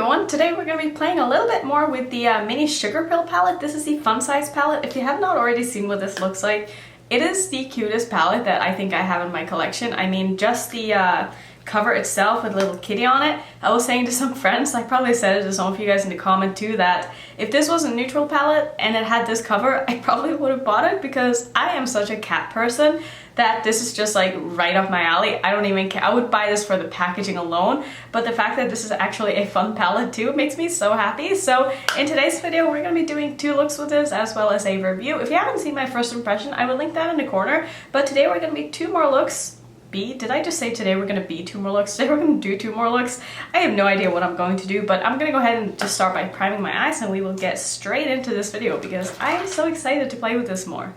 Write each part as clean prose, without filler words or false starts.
everyone! Today we're going to be playing a little bit more with the mini Sugarpill palette. This is the fun size palette. If you have not already seen what this looks like, it is the cutest palette that I think I have in my collection. I mean, just the cover itself with a little kitty on it. I was saying to some friends, I probably said it to some of you guys in the comment too, that if this was a neutral palette and it had this cover, I probably would have bought it because I am such a cat person that this is just like right up my alley. I don't even care. I would buy this for the packaging alone, but the fact that this is actually a fun palette too makes me so happy. So in today's video, we're going to be doing 2 looks with this as well as a review. If you haven't seen my first impression, I will link that in the corner, but today we're going to be 2 more looks. Did I just say today we're going to be 2 more looks? Today we're going to do 2 more looks. I have no idea what I'm going to do, but I'm going to go ahead and just start by priming my eyes and we will get straight into this video because I am so excited to play with this more.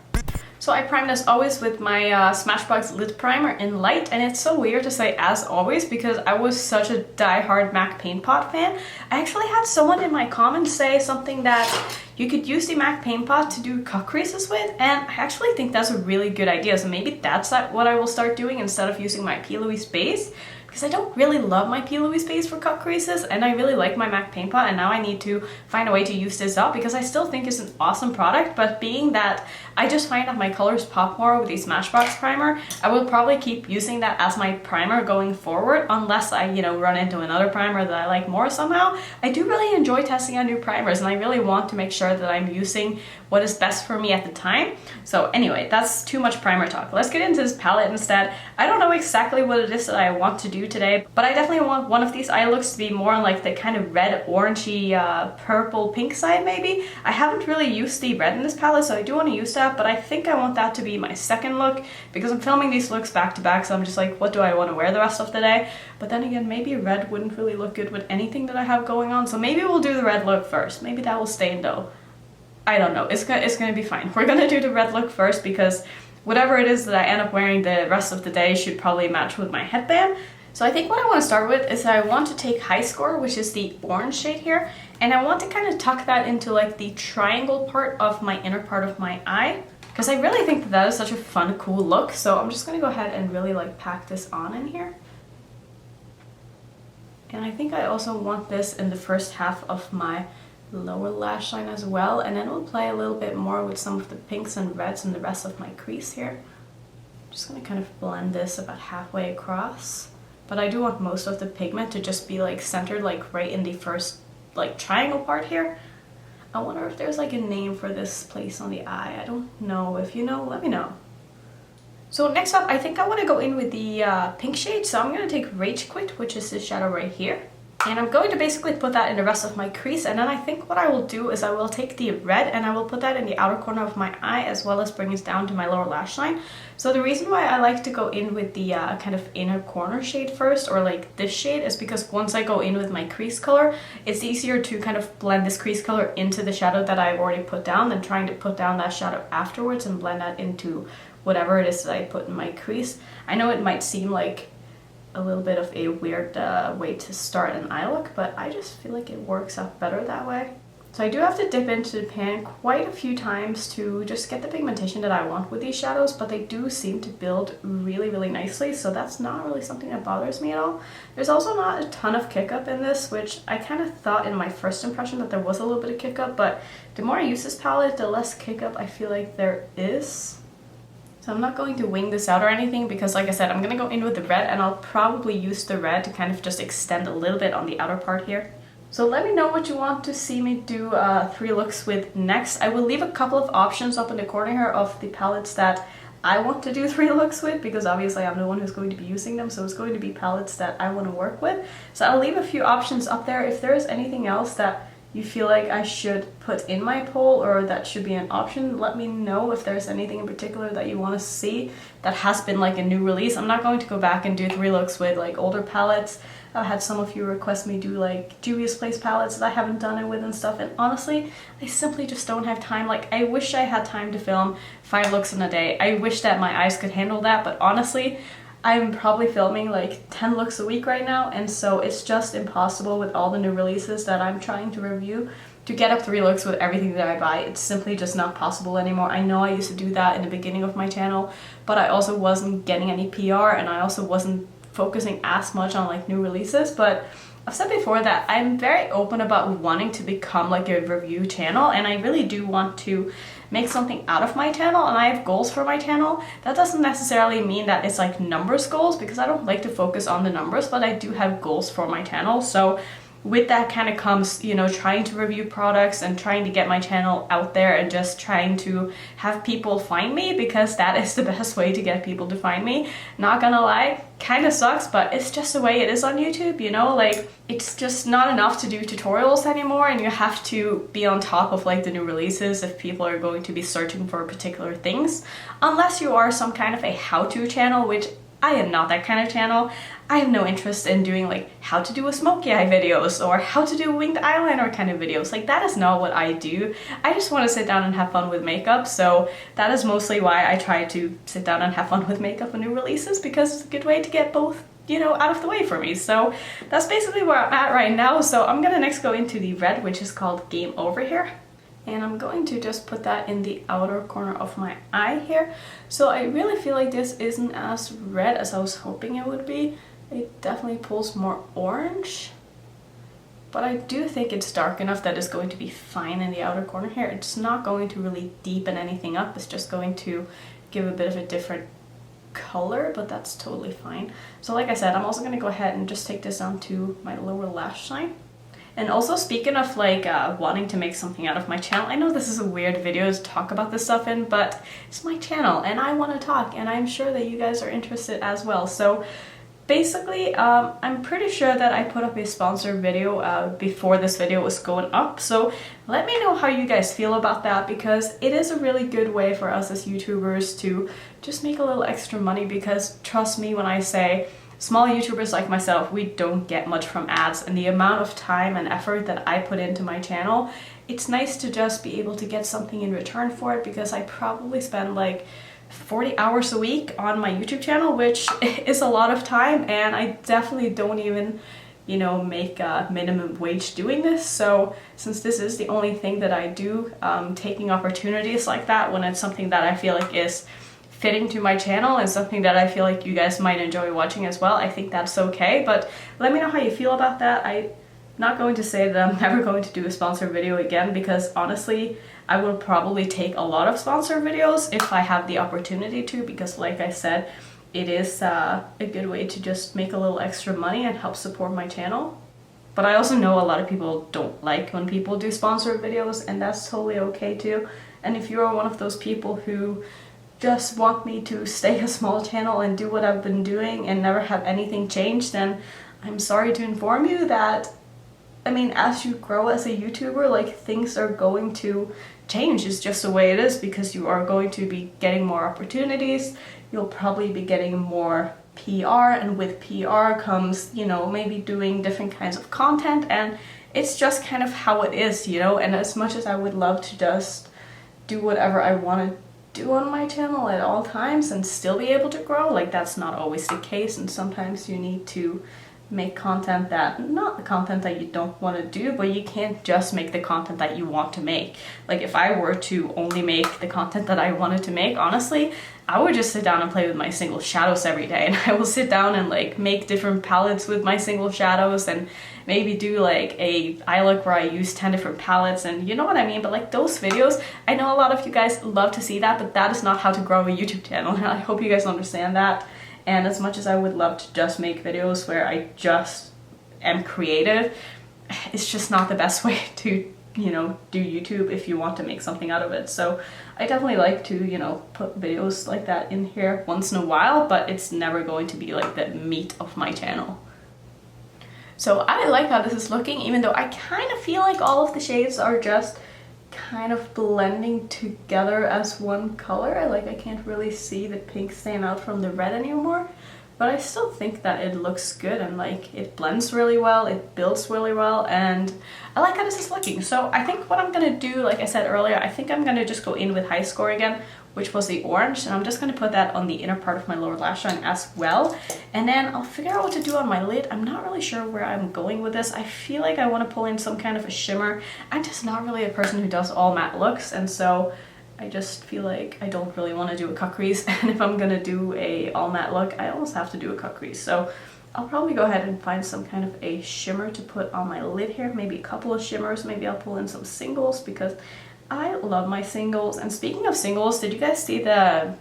So I primed as always with my Smashbox lid primer in light, and it's so weird to say as always because I was such a die-hard MAC Paint Pot fan. I actually had someone in my comments say something that you could use the MAC Paint Pot to do cut creases with, and I actually think that's a really good idea. So maybe that's what I will start doing instead of using my P. Louise base, because I don't really love my P. Louise base for cut creases and I really like my MAC Paint Pot, and now I need to find a way to use this up because I still think it's an awesome product. But being that I just find that my colors pop more with the Smashbox primer, I will probably keep using that as my primer going forward unless I, run into another primer that I like more somehow. I do really enjoy testing out new primers and I really want to make sure that I'm using what is best for me at the time. So anyway, that's too much primer talk. Let's get into this palette instead. I don't know exactly what it is that I want to do today, but I definitely want one of these eye looks to be more on like the kind of red, orangey, purple, pink side maybe. I haven't really used the red in this palette, so I do want to use that, but I think I want that to be my second look because I'm filming these looks back to back, so I'm just like, what do I want to wear the rest of the day? But then again, maybe red wouldn't really look good with anything that I have going on, so maybe we'll do the red look first. Maybe that will stay though. I don't know. It's gonna be fine. We're gonna do the red look first because whatever it is that I end up wearing the rest of the day should probably match with my headband. So I think what I want to start with is I want to take High Score, which is the orange shade here, and I want to kind of tuck that into like the triangle part of my inner part of my eye because I really think that is such a fun, cool look. So I'm just gonna go ahead and really like pack this on in here. And I think I also want this in the first half of my lower lash line as well, and then we'll play a little bit more with some of the pinks and reds in the rest of my crease here. I'm just gonna kind of blend this about halfway across, but I do want most of the pigment to just be like centered like right in the first like triangle part here. I wonder if there's like a name for this place on the eye. I don't know. If you know, let me know. So next up, I think I want to go in with the pink shade, so I'm going to take Rage Quit, which is this shadow right here. And I'm going to basically put that in the rest of my crease, and then I think what I will do is I will take the red and I will put that in the outer corner of my eye as well as bring it down to my lower lash line. So the reason why I like to go in with the kind of inner corner shade first, or like this shade, is because once I go in with my crease color, it's easier to kind of blend this crease color into the shadow that I've already put down than trying to put down that shadow afterwards and blend that into whatever it is that I put in my crease. I know it might seem like a little bit of a weird way to start an eye look, but I just feel like it works out better that way. So I do have to dip into the pan quite a few times to just get the pigmentation that I want with these shadows, but they do seem to build really, really nicely, so that's not really something that bothers me at all. There's also not a ton of kick up in this, which I kind of thought in my first impression that there was a little bit of kick up, but the more I use this palette, the less kick up I feel like there is. So I'm not going to wing this out or anything because, like I said, I'm going to go in with the red and I'll probably use the red to kind of just extend a little bit on the outer part here. So let me know what you want to see me do 3 looks with next. I will leave a couple of options up in the corner here of the palettes that I want to do 3 looks with because obviously I'm the one who's going to be using them, so it's going to be palettes that I want to work with. So I'll leave a few options up there. If there is anything else that you feel like I should put in my poll or that should be an option, let me know if there's anything in particular that you want to see that has been like a new release. I'm not going to go back and do 3 looks with like older palettes. I've had some of you request me do like Juvia's Place palettes that I haven't done it with and stuff, and honestly I simply just don't have time. Like, I wish I had time to film 5 looks in a day. I wish that my eyes could handle that, but honestly I'm probably filming like 10 looks a week right now, and so it's just impossible with all the new releases that I'm trying to review to get up 3 looks with everything that I buy. It's simply just not possible anymore. I know I used to do that in the beginning of my channel, but I also wasn't getting any PR and I also wasn't focusing as much on like new releases, but I've said before that I'm very open about wanting to become like a review channel, and I really do want to make something out of my channel, and I have goals for my channel. That doesn't necessarily mean that it's like numbers goals, because I don't like to focus on the numbers, but I do have goals for my channel. So with that kind of comes, you know, trying to review products and trying to get my channel out there and just trying to have people find me, because that is the best way to get people to find me. Not gonna lie, kind of sucks, but it's just the way it is on YouTube, you know? Like, it's just not enough to do tutorials anymore, and you have to be on top of like the new releases if people are going to be searching for particular things. Unless you are some kind of a how-to channel, which I am not that kind of channel. I have no interest in doing like how to do a smoky eye videos or how to do winged eyeliner kind of videos. Like, that is not what I do. I just want to sit down and have fun with makeup. So that is mostly why I try to sit down and have fun with makeup and new releases, because it's a good way to get both, you know, out of the way for me. So that's basically where I'm at right now. So I'm gonna next go into the red, which is called Game Over here. And I'm going to just put that in the outer corner of my eye here. So I really feel like this isn't as red as I was hoping it would be. It definitely pulls more orange, but I do think it's dark enough that it's going to be fine in the outer corner here. It's not going to really deepen anything up. It's just going to give a bit of a different color, but that's totally fine. So like I said, I'm also going to go ahead and just take this down to my lower lash line. And also, speaking of like wanting to make something out of my channel, I know this is a weird video to talk about this stuff in, but it's my channel and I want to talk, and I'm sure that you guys are interested as well. So basically, I'm pretty sure that I put up a sponsored video before this video was going up. So let me know how you guys feel about that, because it is a really good way for us as YouTubers to just make a little extra money, because trust me when I say, small YouTubers like myself, we don't get much from ads, and the amount of time and effort that I put into my channel, it's nice to just be able to get something in return for it, because I probably spend like 40 hours a week on my YouTube channel, which is a lot of time, and I definitely don't even, you know, make a minimum wage doing this. So since this is the only thing that I do, taking opportunities like that when it's something that I feel like is fitting to my channel and something that I feel like you guys might enjoy watching as well, I think that's okay. But let me know how you feel about that. I'm not going to say that I'm never going to do a sponsored video again, because honestly, I will probably take a lot of sponsored videos if I have the opportunity to, because like I said, it is a good way to just make a little extra money and help support my channel. But I also know a lot of people don't like when people do sponsored videos, and that's totally okay too. And if you're one of those people who just want me to stay a small channel and do what I've been doing and never have anything change, then I'm sorry to inform you that, I mean, as you grow as a YouTuber, like, things are going to change. It's just the way it is, because you are going to be getting more opportunities. You'll probably be getting more PR, and with PR comes, you know, maybe doing different kinds of content, and it's just kind of how it is, you know. And as much as I would love to just do whatever I want to do on my channel at all times and still be able to grow, like, that's not always the case, and sometimes you need to make content that, not the content that you don't want to do, but you can't just make the content that you want to make. Like, if I were to only make the content that I wanted to make, honestly, I would just sit down and play with my single shadows every day, and I will sit down and like make different palettes with my single shadows, and maybe do like a eye look where I use 10 different palettes, and you know what I mean. But like, those videos, I know a lot of you guys love to see that, but that is not how to grow a YouTube channel, and I hope you guys understand that. And as much as I would love to just make videos where I just am creative, it's just not the best way to, you know, do YouTube if you want to make something out of it. So I definitely like to, you know, put videos like that in here once in a while, but it's never going to be like the meat of my channel. So I like how this is looking, even though I kind of feel like all of the shades are just kind of blending together as one color. Like, I can't really see the pink stand out from the red anymore, but I still think that it looks good, and like, it blends really well, it builds really well, and I like how this is looking. So I think what I'm gonna do, like I said earlier, I think I'm gonna just go in with High Score again, which was the orange, and I'm just gonna put that on the inner part of my lower lash line as well. And then I'll figure out what to do on my lid. I'm not really sure where I'm going with this. I feel like I want to pull in some kind of a shimmer. I'm just not really a person who does all matte looks, and so I just feel like I don't really want to do a cut crease, and if I'm gonna do a all matte look, I almost have to do a cut crease. So I'll probably go ahead and find some kind of a shimmer to put on my lid here. Maybe a couple of shimmers. Maybe I'll pull in some singles because I love my singles. And speaking of singles, did you guys see the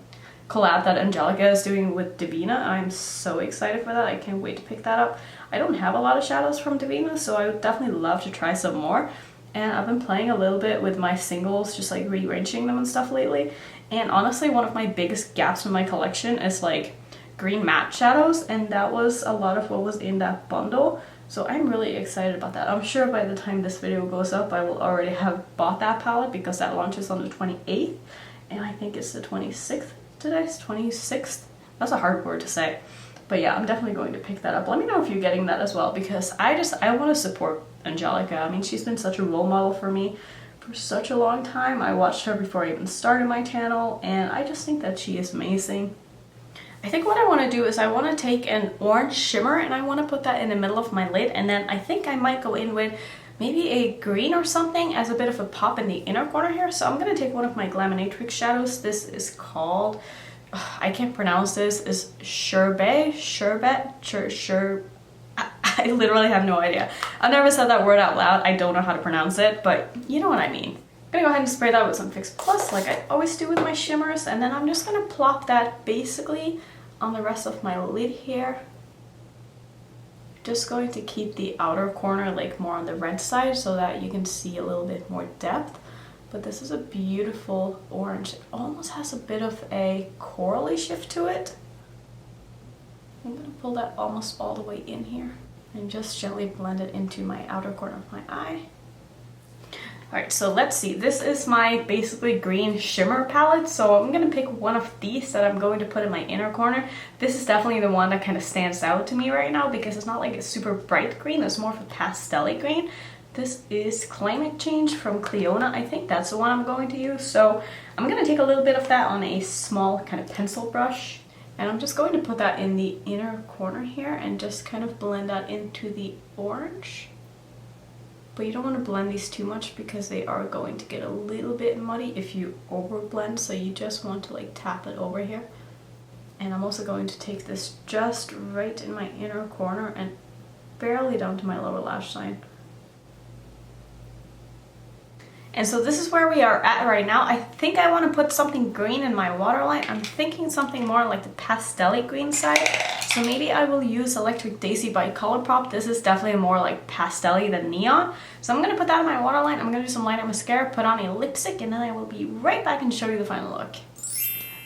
collab that Angelica is doing with Divina? I'm so excited for that. I can't wait to pick that up. I don't have a lot of shadows from Divina, so I would definitely love to try some more. And I've been playing a little bit with my singles, just like rearranging them and stuff lately. And honestly, one of my biggest gaps in my collection is like green matte shadows, and that was a lot of what was in that bundle. So I'm really excited about that. I'm sure by the time this video goes up, I will already have bought that palette because that launches on the 28th. And I think it's the 26th today. It's 26th. That's a hard word to say. But yeah, I'm definitely going to pick that up. Let me know if you're getting that as well, because I want to support Angelica. I mean, she's been such a role model for me for such a long time. I watched her before I even started my channel, and I just think that she is amazing. I think what I want to do is I want to take an orange shimmer and I want to put that in the middle of my lid, and then I think I might go in with maybe a green or something as a bit of a pop in the inner corner here. So I'm going to take one of my Glaminatrix shadows. This is called, I can't pronounce this, is Sherbet? I literally have no idea. I've never said that word out loud. I don't know how to pronounce it, but you know what I mean. I'm gonna go ahead and spray that with some Fix Plus like I always do with my shimmers, and then I'm just gonna plop that basically on the rest of my lid here. Just going to keep the outer corner like more on the red side so that you can see a little bit more depth. But this is a beautiful orange. It almost has a bit of a corally shift to it. I'm gonna pull that almost all the way in here and just gently blend it into my outer corner of my eye. Alright, so let's see. This is my basically green shimmer palette. So I'm going to pick one of these that I'm going to put in my inner corner. This is definitely the one that kind of stands out to me right now because it's not like a super bright green. It's more of a pastel-y green. This is Climate Change from Clionadh. I think that's the one I'm going to use. So I'm going to take a little bit of that on a small kind of pencil brush. And I'm just going to put that in the inner corner here and just kind of blend that into the orange. But you don't want to blend these too much because they are going to get a little bit muddy if you over blend. So you just want to like tap it over here. And I'm also going to take this just right in my inner corner and barely down to my lower lash line. And so this is where we are at right now. I think I want to put something green in my waterline. I'm thinking something more like the pastel-y green side. So maybe I will use Electric Daisy by Colourpop. This is definitely more like pastel-y than neon. So I'm going to put that in my waterline. I'm going to do some liner mascara, put on a lipstick, and then I will be right back and show you the final look.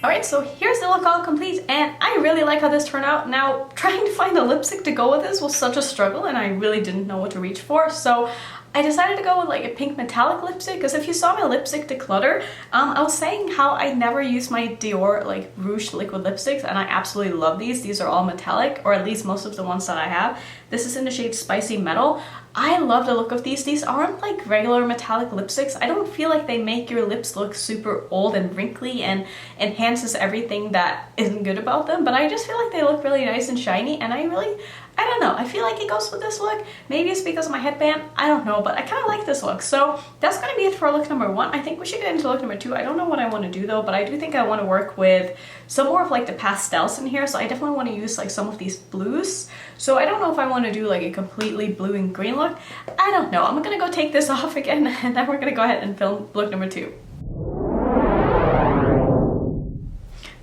Alright, so here's the look all complete, and I really like how this turned out. Now, trying to find a lipstick to go with this was such a struggle, and I really didn't know what to reach for. So I decided to go with like a pink metallic lipstick because if you saw my lipstick declutter, I was saying how I never use my Dior like rouge liquid lipsticks, and I absolutely love these. These are all metallic, or at least most of the ones that I have. This is in the shade Spicy Metal. I love the look of these. These aren't like regular metallic lipsticks. I don't feel like they make your lips look super old and wrinkly and enhances everything that isn't good about them, but I just feel like they look really nice and shiny, and I don't know, I feel like it goes with this look. Maybe it's because of my headband, I don't know, but I kind of like this look. So that's going to be it for look number one. I think we should get into look number two. I don't know what I want to do though, but I do think I want to work with some more of like the pastels in here. So I definitely want to use like some of these blues. So I don't know if I want to do like a completely blue and green look. I don't know. I'm going to go take this off again, and then we're going to go ahead and film look number two.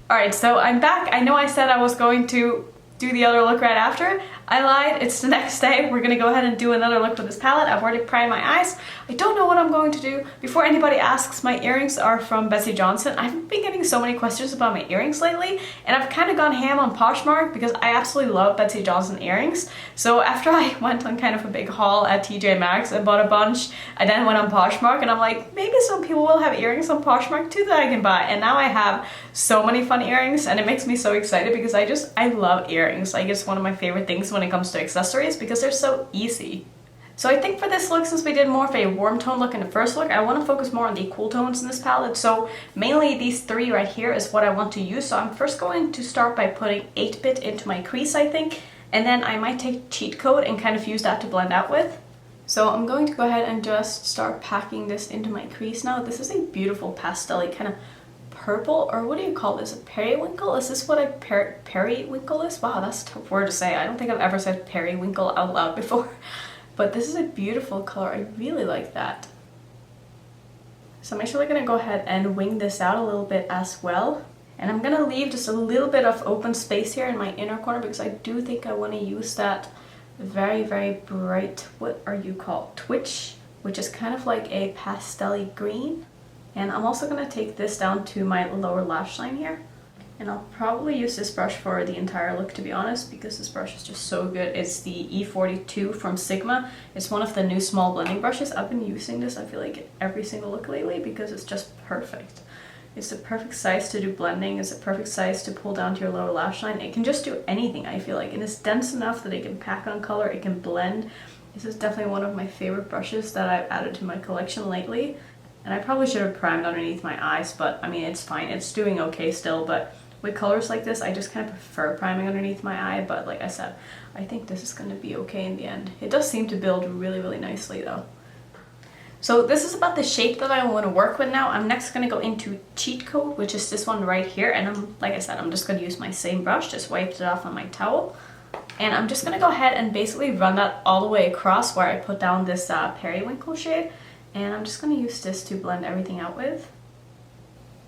Alright, so I'm back. I know I said I was going to do the other look right after. I lied, it's the next day. We're gonna go ahead and do another look with this palette. I've already primed my eyes. I don't know what I'm going to do. Before anybody asks, my earrings are from Betsey Johnson. I've been getting so many questions about my earrings lately, and I've kind of gone ham on Poshmark because I absolutely love Betsey Johnson earrings. So after I went on kind of a big haul at TJ Maxx and bought a bunch, I then went on Poshmark and I'm like, maybe some people will have earrings on Poshmark too that I can buy. And now I have so many fun earrings, and it makes me so excited because I love earrings. Like, it's one of my favorite things when it comes to accessories because they're so easy. So I think for this look, since we did more of a warm tone look in the first look, I want to focus more on the cool tones in this palette. So mainly these three right here is what I want to use. So I'm first going to start by putting 8-bit into my crease, I think, and then I might take Cheat Code and kind of use that to blend out with. So I'm going to go ahead and just start packing this into my crease now. This is a beautiful pastel-y kind of purple, or what do you call this? A periwinkle? Is this what a periwinkle is? Wow, that's a tough word to say. I don't think I've ever said periwinkle out loud before. But this is a beautiful color. I really like that. So I'm actually going to go ahead and wing this out a little bit as well. And I'm going to leave just a little bit of open space here in my inner corner because I do think I want to use that very, very bright, what are you called? Twitch, which is kind of like a pastel-y green. And I'm also going to take this down to my lower lash line here. And I'll probably use this brush for the entire look, to be honest, because this brush is just so good. It's the E42 from Sigma. It's one of the new small blending brushes. I've been using this, I feel like, in every single look lately because it's just perfect. It's the perfect size to do blending. It's the perfect size to pull down to your lower lash line. It can just do anything, I feel like. And it's dense enough that it can pack on color, it can blend. This is definitely one of my favorite brushes that I've added to my collection lately. And I probably should have primed underneath my eyes, but I mean, it's fine. It's doing okay still, but with colors like this, I just kind of prefer priming underneath my eye, but like I said, I think this is going to be okay in the end. It does seem to build really, really nicely though. So this is about the shape that I want to work with now. I'm next going to go into Cheat Code, which is this one right here, and like I said, I'm just going to use my same brush, just wiped it off on my towel. And I'm just going to go ahead and basically run that all the way across where I put down this periwinkle shade, and I'm just going to use this to blend everything out with.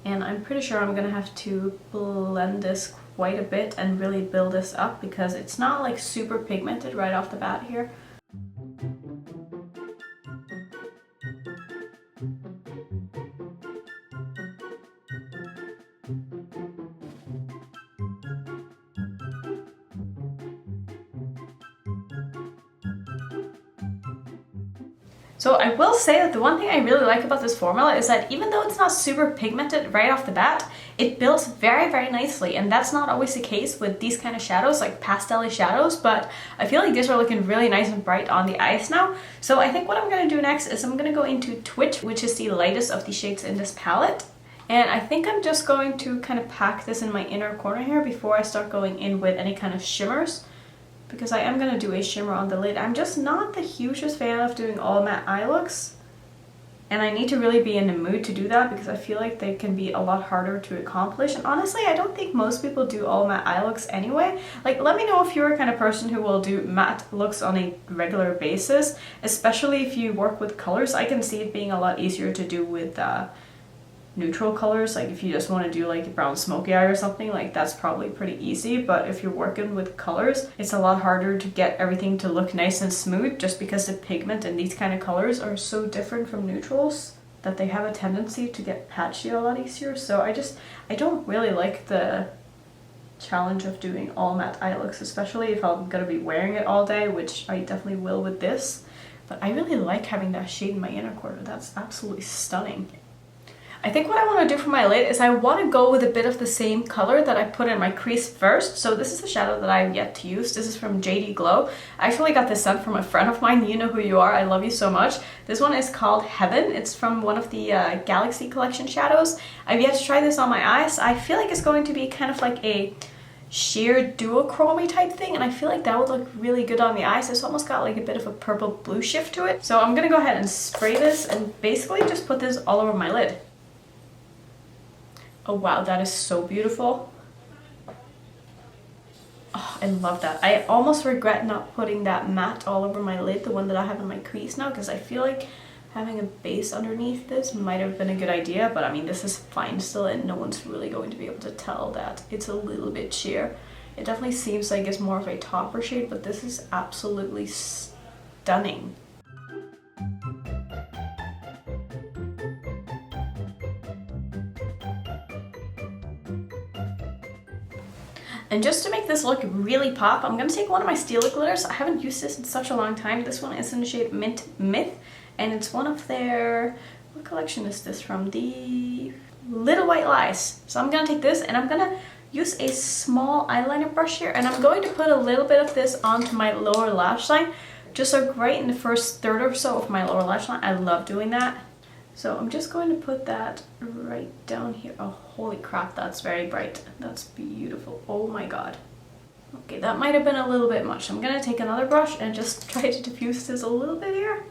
And I'm pretty sure I'm gonna have to blend this quite a bit and really build this up because it's not like super pigmented right off the bat here. So I will say that the one thing I really like about this formula is that even though it's not super pigmented right off the bat, it builds very, very nicely. And that's not always the case with these kind of shadows, like pastel-y shadows, but I feel like these are looking really nice and bright on the eyes now. So I think what I'm going to do next is I'm going to go into Twitch, which is the lightest of the shades in this palette. And I think I'm just going to kind of pack this in my inner corner here before I start going in with any kind of shimmers, because I am going to do a shimmer on the lid. I'm just not the hugest fan of doing all matte eye looks, and I need to really be in the mood to do that because I feel like they can be a lot harder to accomplish. And honestly, I don't think most people do all matte eye looks anyway. Like, let me know if you're a kind of person who will do matte looks on a regular basis, especially if you work with colors. I can see it being a lot easier to do with neutral colors. Like if you just want to do like a brown smoky eye or something, like that's probably pretty easy. But if you're working with colors, it's a lot harder to get everything to look nice and smooth just because the pigment in these kind of colors are so different from neutrals that they have a tendency to get patchy a lot easier. So I don't really like the challenge of doing all matte eye looks, especially if I'm gonna be wearing it all day, which I definitely will with this. But I really like having that shade in my inner corner. That's absolutely stunning. I think what I want to do for my lid is I want to go with a bit of the same color that I put in my crease first. So this is a shadow that I have yet to use. This is from JD Glow. I actually got this scent from a friend of mine. You know who you are. I love you so much. This one is called Heaven. It's from one of the Galaxy Collection shadows. I've yet to try this on my eyes. I feel like it's going to be kind of like a sheer duochromy type thing, and I feel like that would look really good on the eyes. It's almost got like a bit of a purple blue shift to it. So I'm gonna go ahead and spray this and basically just put this all over my lid. Oh wow, that is so beautiful. Oh, I love that. I almost regret not putting that matte all over my lid, the one that I have in my crease now, because I feel like having a base underneath this might have been a good idea, but I mean, this is fine still, and no one's really going to be able to tell that it's a little bit sheer. It definitely seems like it's more of a topper shade, but this is absolutely stunning. And just to make this look really pop, I'm going to take one of my Stila glitters. I haven't used this in such a long time. This one is in the shade Mint Myth, and it's one of their, what collection is this from? The Little White Lies. So I'm going to take this and I'm going to use a small eyeliner brush here, and I'm going to put a little bit of this onto my lower lash line, just like right in the first third or so of my lower lash line. I love doing that. So I'm just going to put that right down here. Oh, holy crap, that's very bright. That's beautiful. Oh my god. Okay, that might have been a little bit much. I'm gonna take another brush and just try to diffuse this a little bit here.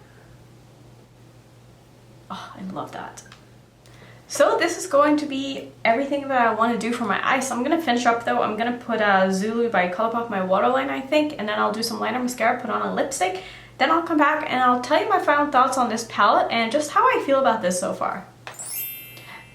Oh, I love that. So this is going to be everything that I want to do for my eyes. So I'm going to finish up though. I'm going to put Zulu by Colourpop, my waterline, I think, and then I'll do some liner mascara, put on a lipstick. Then I'll come back and I'll tell you my final thoughts on this palette and just how I feel about this so far.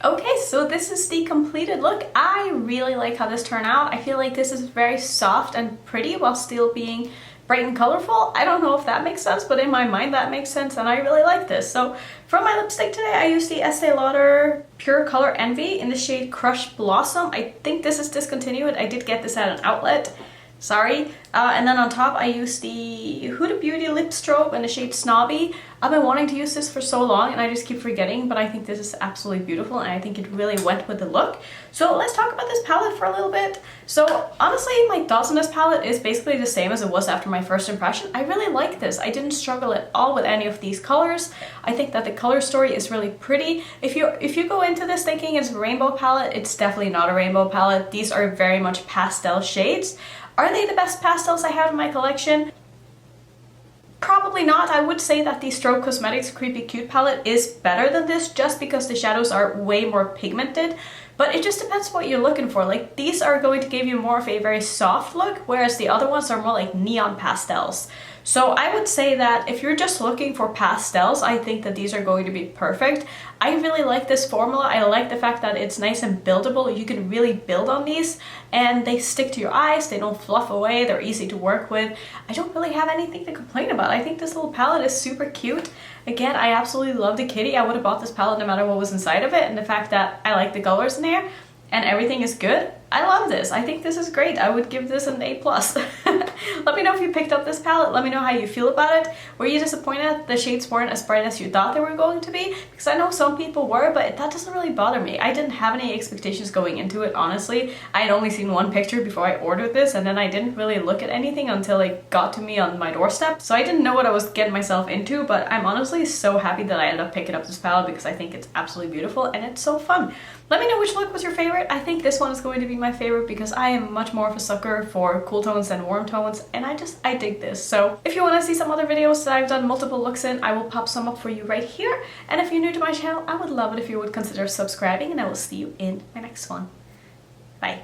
Okay, so this is the completed look. I really like how this turned out. I feel like this is very soft and pretty while still being bright and colorful. I don't know if that makes sense, but in my mind that makes sense and I really like this. So for my lipstick today, I used the Estee Lauder Pure Color Envy in the shade Crushed Blossom. I think this is discontinued. I did get this at an outlet. Sorry. And then on top I used the Huda Beauty Lip Strobe in the shade Snobby. I've been wanting to use this for so long and I just keep forgetting, but I think this is absolutely beautiful and I think it really went with the look. So let's talk about this palette for a little bit. So honestly, my thoughts on this palette is basically the same as it was after my first impression. I really like this. I didn't struggle at all with any of these colors. I think that the color story is really pretty. If you go into this thinking it's a rainbow palette, it's definitely not a rainbow palette. These are very much pastel shades. Are they the best pastels I have in my collection? Probably not. I would say that the Strobe Cosmetics Creepy Cute palette is better than this just because the shadows are way more pigmented. But it just depends what you're looking for. Like, these are going to give you more of a very soft look, whereas the other ones are more like neon pastels. So I would say that if you're just looking for pastels, I think that these are going to be perfect. I really like this formula. I like the fact that it's nice and buildable. You can really build on these and they stick to your eyes. They don't fluff away. They're easy to work with. I don't really have anything to complain about. I think this little palette is super cute. Again, I absolutely love the kitty. I would have bought this palette no matter what was inside of it, and the fact that I like the colors in there and everything is good. I love this. I think this is great. I would give this an A+. Let me know if you picked up this palette. Let me know how you feel about it. Were you disappointed that the shades weren't as bright as you thought they were going to be? Because I know some people were, but that doesn't really bother me. I didn't have any expectations going into it, honestly. I had only seen one picture before I ordered this, and then I didn't really look at anything until it got to me on my doorstep. So I didn't know what I was getting myself into, but I'm honestly so happy that I ended up picking up this palette because I think it's absolutely beautiful and it's so fun. Let me know which look was your favorite. I think this one is going to be my favorite because I am much more of a sucker for cool tones than warm tones, and I dig this. So if you want to see some other videos that I've done multiple looks in, I will pop some up for you right here. And if you're new to my channel, I would love it if you would consider subscribing, and I will see you in my next one. Bye.